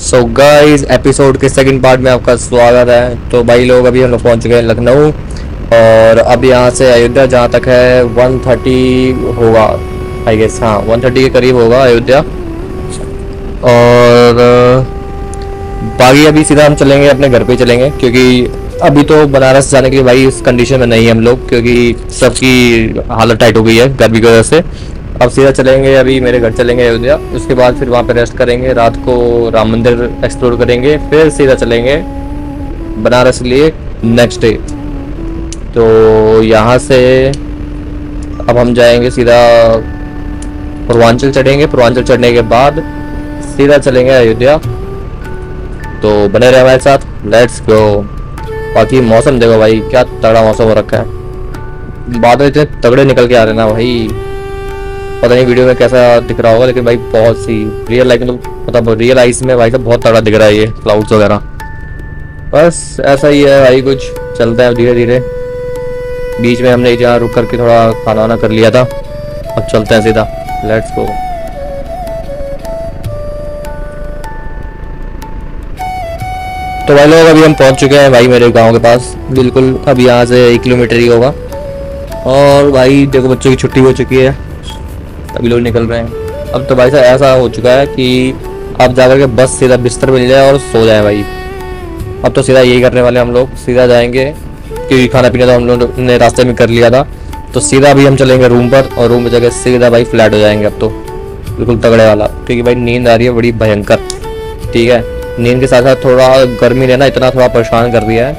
So guys, episode के second part में आपका स्वागत है। तो भाई लोग, अभी हम लोग पहुंच चुके हैं लखनऊ और अब यहाँ से अयोध्या जहाँ तक है 130 होगा आई गेस। हाँ, 130 के करीब होगा अयोध्या। और बाकी अभी सीधा हम चलेंगे अपने घर पे ही चलेंगे, क्योंकि अभी तो बनारस जाने के लिए भाई इस कंडीशन में नहीं है हम लोग, क्योंकि सबकी हालत टाइट हो गई है गर्मी की वजह से। अब सीधा चलेंगे, अभी मेरे घर चलेंगे अयोध्या। उसके बाद फिर वहाँ पे रेस्ट करेंगे, रात को राम मंदिर एक्सप्लोर करेंगे, फिर सीधा चलेंगे बनारस के लिए नेक्स्ट डे। तो यहाँ से अब हम जाएंगे सीधा पूर्वांचल चढ़ेंगे। पूर्वांचल चढ़ने के बाद सीधा चलेंगे अयोध्या। तो बने रहे हमारे साथ, लेट्स गो। बाकी मौसम देखो भाई, क्या तगड़ा मौसम हो रखा है। बादल इतने तगड़े निकल के आ रहे हैं ना भाई, पता नहीं वीडियो में कैसा दिख रहा होगा, लेकिन भाई बहुत सी रियल लाइफ में, मतलब रियल आइस में भाई सब बहुत तगड़ा दिख रहा है ये क्लाउड्स वगैरह। बस ऐसा ही है भाई, कुछ चलता है धीरे धीरे। बीच में हमने जहाँ रुक करके थोड़ा खाना वाना कर लिया था, अब चलते हैं सीधा, लेट्स गो। तो भाई लोग, अभी हम पहुंच चुके हैं भाई मेरे गांव के पास, बिल्कुल अभी यहाँ से 1 किलोमीटर ही होगा। और भाई देखो, बच्चों की छुट्टी हो चुकी है, अभी लोग निकल रहे हैं। अब तो भाई साहब ऐसा हो चुका है कि आप जाकर के बस सीधा बिस्तर मिल जाए और सो जाए भाई। अब तो सीधा यही करने वाले हम लोग, सीधा जाएंगे, क्योंकि खाना पीना तो हम लोग ने रास्ते में कर लिया था। तो सीधा अभी हम चलेंगे रूम पर, और रूम पर जाकर सीधा भाई फ्लैट हो जाएंगे अब तो, बिल्कुल तगड़े वाला। क्योंकि भाई नींद आ रही है बड़ी भयंकर, ठीक है। नींद के साथ साथ थोड़ा गर्मी ने ना इतना थोड़ा परेशान कर दिया है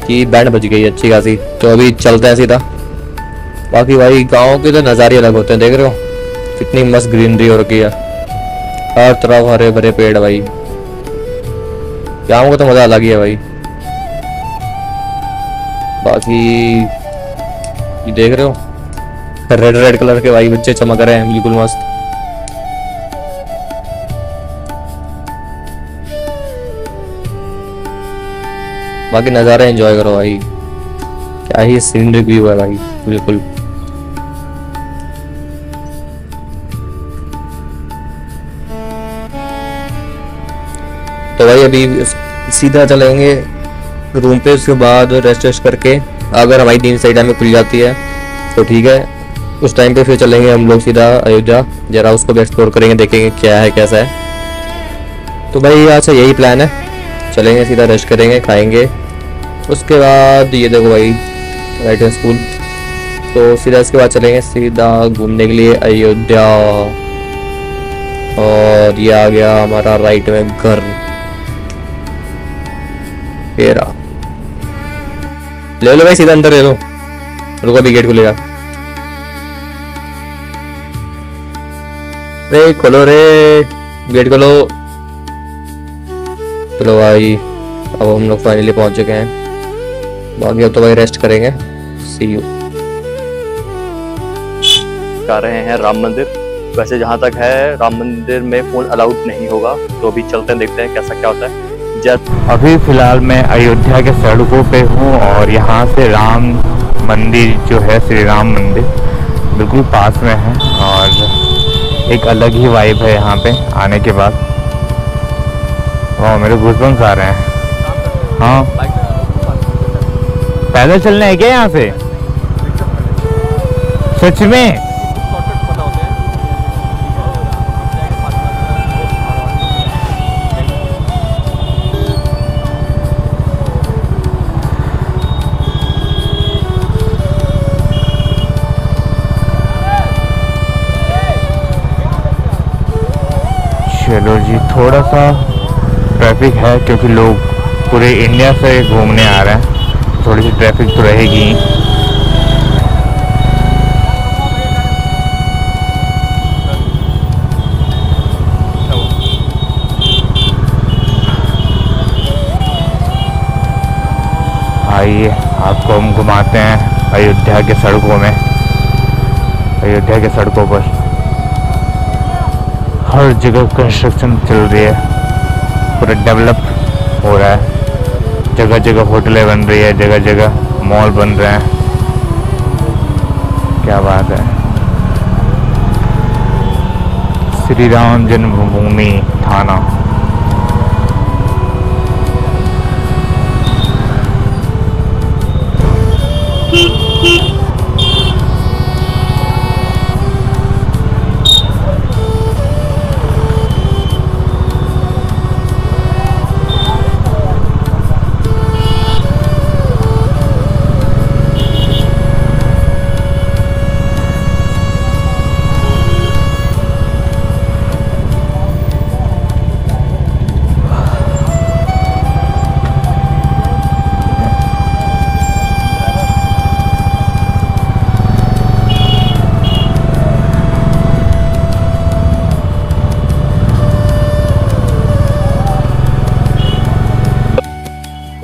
कि बैंड बज गई है अच्छी खासी। तो अभी चलते हैं सीधा। बाकी भाई गाँव के तो नज़ारे अलग होते हैं, देख रहे हो कितनी मस्त ग्रीनरी हो रखी है, हर तरफ हरे भरे पेड़ भाई। गाँव का तो मजा अलग ही है भाई। बाकी ये देख रहे हो, रेड रेड कलर के भाई बच्चे चमक रहे हैं, बिल्कुल मस्त। बाकी नज़ारा एंजॉय करो भाई, क्या ही सीनरी व्यू है भाई, बिल्कुल। तो भाई अभी सीधा चलेंगे रूम पे, उसके बाद रेस्ट वेस्ट करके अगर हमारी नींद सही टाइम में खुल जाती है तो ठीक है, उस टाइम पे फिर चलेंगे हम लोग सीधा अयोध्या, जरा उसको भी एक्सप्लोर करेंगे, देखेंगे क्या है कैसा है। तो भाई आज से यही प्लान है, चलेंगे सीधा, रेस्ट करेंगे, खाएंगे, उसके बाद ये देखो भाई राइट है स्कूल। तो सीधा इसके बाद चलेंगे सीधा घूमने के लिए अयोध्या। और ये आ गया हमारा राइट में घर, तेरा ले लो भाई, सीधा अंदर ले लो, रुको अभी गेट खुलेगा। रे खोलो रे, गेट खोलो। चलो भाई, अब हम लोग फाइनली पहुंच चुके हैं। बाकी अब तो भाई रेस्ट करेंगे, सी यू। जा रहे हैं राम मंदिर। वैसे जहाँ तक है राम मंदिर में फोन अलाउड नहीं होगा, तो अभी चलते हैं, देखते हैं कैसा क्या होता है। अभी फिलहाल मैं अयोध्या के सड़कों पे हूँ और यहाँ से राम मंदिर जो है, श्री राम मंदिर बिल्कुल पास में है, और एक अलग ही वाइब है यहाँ पे आने के बाद। वाह, मेरे गूज़बम्स आ रहे हैं। हाँ, पैदल चलना है क्या यहाँ से? सच में? चलो जी, थोड़ा सा ट्रैफिक है क्योंकि लोग पूरे इंडिया से घूमने आ रहे हैं, थोड़ी सी ट्रैफिक तो रहेगी। आइए आपको हम घुमाते हैं अयोध्या के सड़कों में। अयोध्या के सड़कों पर हर जगह कंस्ट्रक्शन चल रही है, पूरा डेवलप हो रहा है, जगह जगह होटलें बन रही है, जगह जगह मॉल बन रहे हैं। क्या बात है। श्री राम जन्मभूमि थाना,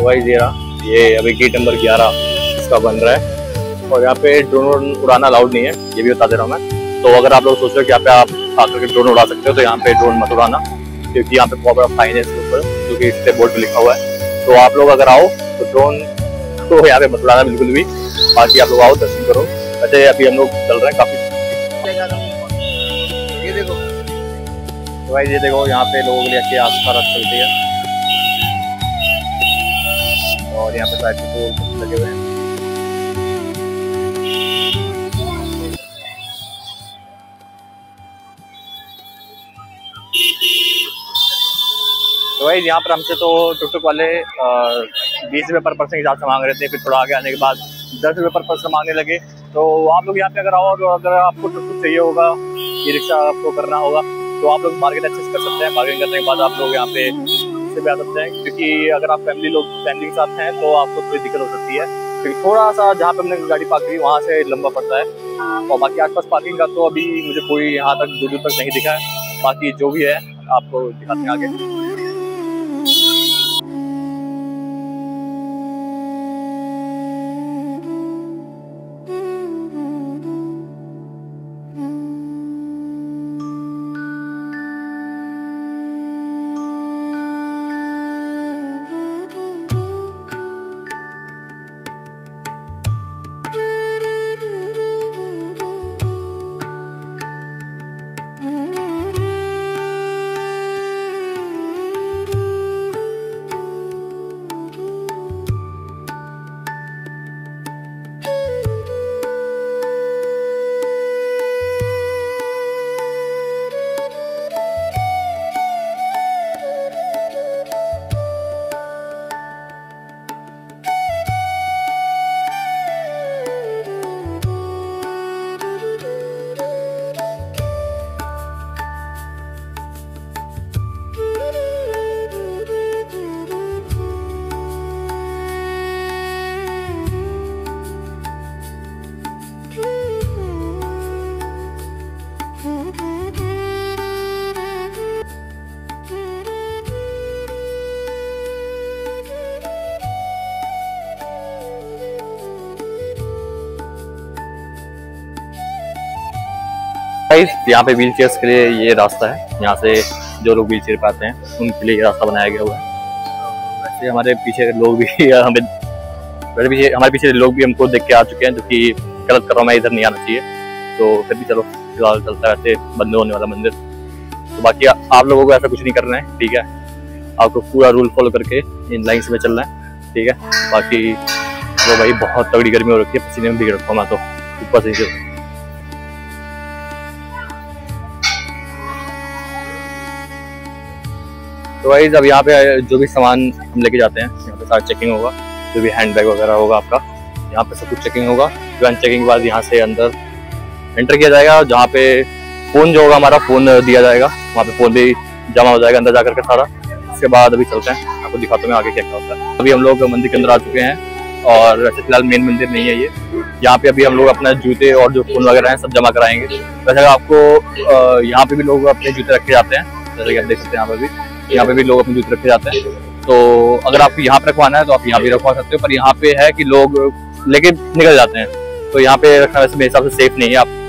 तो भाई ये अभी गेट नंबर 11 इसका बन रहा है और यहाँ पे ड्रोन उड़ाना अलाउड नहीं है, ये भी बता दे रहा हूँ मैं। तो अगर आप लोग सोच रहे हो कि यहाँ पे आप आकर के ड्रोन उड़ा सकते हो तो यहाँ पे ड्रोन मत उड़ाना, क्योंकि यहाँ पे बहुत बड़ा फाइन है इसके ऊपर, जो कि इससे बोर्ड पे लिखा हुआ है। तो आप लोग अगर आओ तो ड्रोन तो यहाँ पे मत उड़ाना बिल्कुल भी। बाकी आप लोग आओ, दर्शन करो। वैसे अभी हम लोग चल रहे हैं काफी। ये देखो तो भाई, ये देखो यहाँ पे लोगों के लिए अच्छी आस्था चलती है और यहाँ पे साइड पे लगे हुए हैं। तो भाई यहाँ पर हमसे तो टुकटुक वाले 20 रुपये पर पर्सन के हिसाब से मांग रहे थे, फिर थोड़ा आगे आने के बाद 10 रुपये पर पर्सन मांगने लगे। तो आप लोग यहाँ पे अगर आओ, तो अगर आपको टुकटुक चाहिए होगा, ई रिक्शा आपको करना होगा, तो आप लोग मार्केट एक्सेस कर सकते हैं। बार्गेनिंग करने के बाद आप लोग यहाँ पे इससे भी आ सकते हैं, क्योंकि अगर आप फैमिली के साथ हैं तो आपको थोड़ी दिक्कत हो सकती है, क्योंकि थोड़ा सा जहाँ पे हमने गाड़ी पार्क की वहाँ से लंबा पड़ता है। और बाकी आसपास पार्किंग का तो अभी मुझे कोई यहाँ तक दूर तक नहीं दिखा है। बाकी जो भी है आपको दिखाते हैं आगे। यहाँ पे व्हील चेयर्स के लिए ये रास्ता है, यहाँ से जो लोग व्हील चेयर पे आते हैं उनके लिए ये रास्ता बनाया गया हुआ है। वैसे हमारे पीछे लोग भी हमारे पीछे लोग भी हमको देख के आ चुके हैं, जो कि गलत कर रहा हूँ मैं, इधर नहीं आना चाहिए। तो फिर भी चलो फिलहाल चलता है वैसे बंद होने वाला मंदिर। तो बाकी आप लोगों को ऐसा कुछ नहीं करना है, ठीक है। आपको पूरा रूल फॉलो करके इन लाइन्स में चलना है, ठीक है। बाकी वो भाई बहुत तगड़ी गर्मी हो रखी है, पसीने में भीग रखा हूँ मैं तो ऊपर से। तो भाई अब यहाँ पे जो भी सामान हम लेके जाते हैं यहाँ पे सारा चेकिंग होगा, जो भी हैंड बैग वगैरह होगा आपका, यहाँ पे सब कुछ चेकिंग होगा। फिर चेकिंग के बाद यहाँ से अंदर एंटर किया जाएगा, जहाँ पे फ़ोन जो होगा हमारा फ़ोन दिया जाएगा, वहाँ पे फ़ोन भी जमा हो जाएगा अंदर जाकर के सारा। इसके बाद अभी चलते हैं, आपको दिखाता हूँ मैं आगे क्या क्या होता है। अभी हम लोग मंदिर के अंदर आ चुके हैं और वैसे फिलहाल मेन मंदिर नहीं है ये। यहाँ पे अभी हम लोग अपना जूते और जो फ़ोन वगैरह हैं सब जमा कराएंगे। वैसे आपको यहाँ पे भी लोग अपने जूते रखे जाते हैं, जैसे कि आप देख सकते हैं यहाँ पे भी लोग अपने जूते रखे जाते हैं। तो अगर आपको यहाँ पे रखवाना है तो आप यहाँ भी रखवा सकते हो, पर यहाँ पे है कि लोग लेके निकल जाते हैं, तो यहाँ पे रखना वैसे मेरे हिसाब से सेफ नहीं है। आप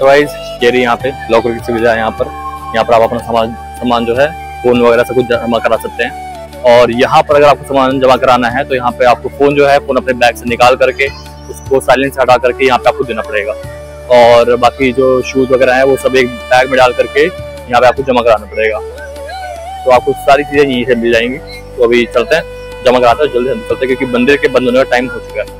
तो गाइस ये रही यहाँ पे लॉकर की सुविधा है। यहाँ पर आप अपना सामान जो है फ़ोन वगैरह सब कुछ जमा करा सकते हैं। और यहाँ पर अगर आपको सामान जमा कराना है तो यहाँ पे आपको फ़ोन जो है फ़ोन अपने बैग से निकाल करके उसको साइलेंस से हटा करके यहाँ पे आपको देना पड़ेगा। और बाकी जो शूज़ वगैरह है वो सब एक बैग में डाल करके यहाँ पे आपको जमा कराना पड़ेगा। तो आपको सारी चीज़ें यहीं से मिल जाएंगी। तो अभी चलते हैं, जमा कराते हैं, जल्दी से चलते हैं क्योंकि मंदिर के बंद होने का टाइम हो चुका है।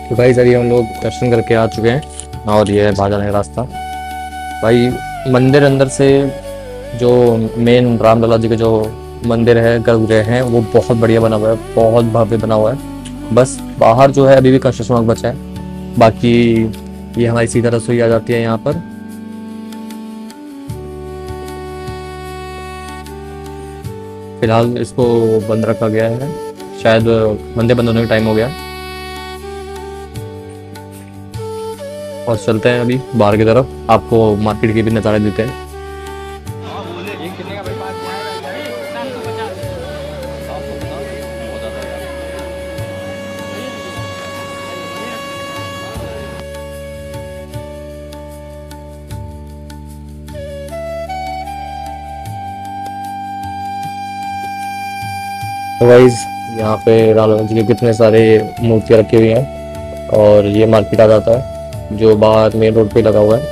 तो भाई अभी हम लोग दर्शन करके आ चुके हैं और ये है बाहर जाने का रास्ता। भाई मंदिर अंदर से जो मेन रामलला जी के जो मंदिर है, गर्भगृह है, वो बहुत बढ़िया बना हुआ है, बहुत भव्य बना हुआ है। बस बाहर जो है अभी भी कंस्ट्रक्शन वर्क बचा है। बाकी ये हमारी सीधा रसोई आ जाती है यहाँ पर। फिलहाल इसको बंद रखा गया है, शायद मंदिर बंद होने का टाइम हो गया। और चलते हैं अभी बाहर की तरफ, आपको मार्केट के भी नज़ारे देते हैं। तो गाइस यहाँ पे राम जी के कितने सारे मूर्तियाँ रखी हुई हैं और ये मार्केट आ जाता है जो बाहर मेन रोड पे लगा हुआ है।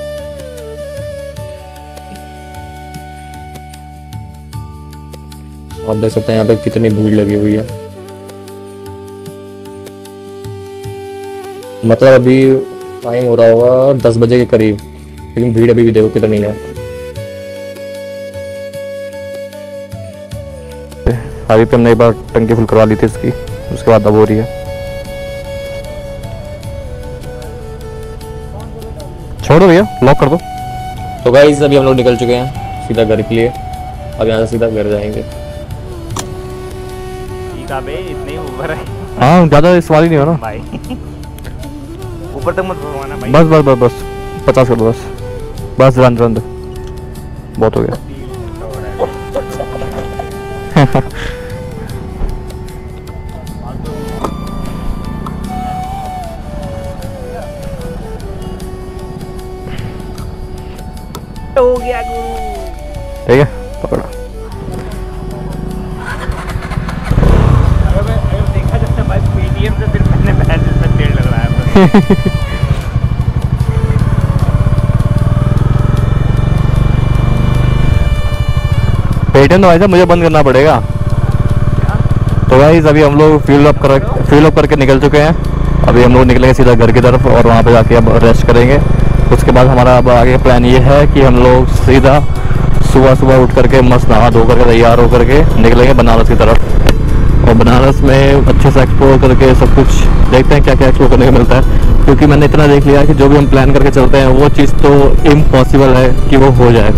आप देख सकते हैं यहाँ पे कितनी भीड़ लगी हुई है। मतलब अभी टाइम हो रहा होगा 10 बजे के करीब, लेकिन भीड़ अभी भी देखो कितनी है। अभी पे हमने एक बार टंकी फुल करवा ली थी इसकी, उसके बाद अब हो रही है। छोड़ो भैया, लॉक कर दो। तो गाइस अभी हम लोग निकल चुके हैं सीधा घर के लिए। अब यहाँ से सीधा घर जाएंगे। इतने ऊपर है। हाँ ज़्यादा सवाल ही नहीं हो ना भाई, ऊपर तक मत घुमाना भाई। बस बस बस बस 50 कर दो बस, बस रन बहुत हो गया। हो गया गुरु। ठीक है, पकड़ा। अगर देखा जाता भाई पेटीएम से फिर मैंने बैलेंस में तेल लग रहा है। पेटीएम तो भाई साहब मुझे बंद करना पड़ेगा। तो गाइस अभी हम लोग फ्यूल अप करके निकल चुके हैं। अभी हम लोग निकलेंगे सीधा घर की तरफ और वहाँ पे जाके अब रेस्ट करेंगे। उसके बाद हमारा अब आगे प्लान ये है कि हम लोग सीधा सुबह उठ करके मस्त नहा धो करके तैयार हो करके निकलेंगे बनारस की तरफ। और बनारस में अच्छे से एक्सप्लोर करके सब कुछ देखते हैं क्या क्या एक्सप्लोर करने को मिलता है, क्योंकि मैंने इतना देख लिया है कि जो भी हम प्लान करके चलते हैं वो चीज़ तो इम्पॉसिबल है कि वो हो जाए।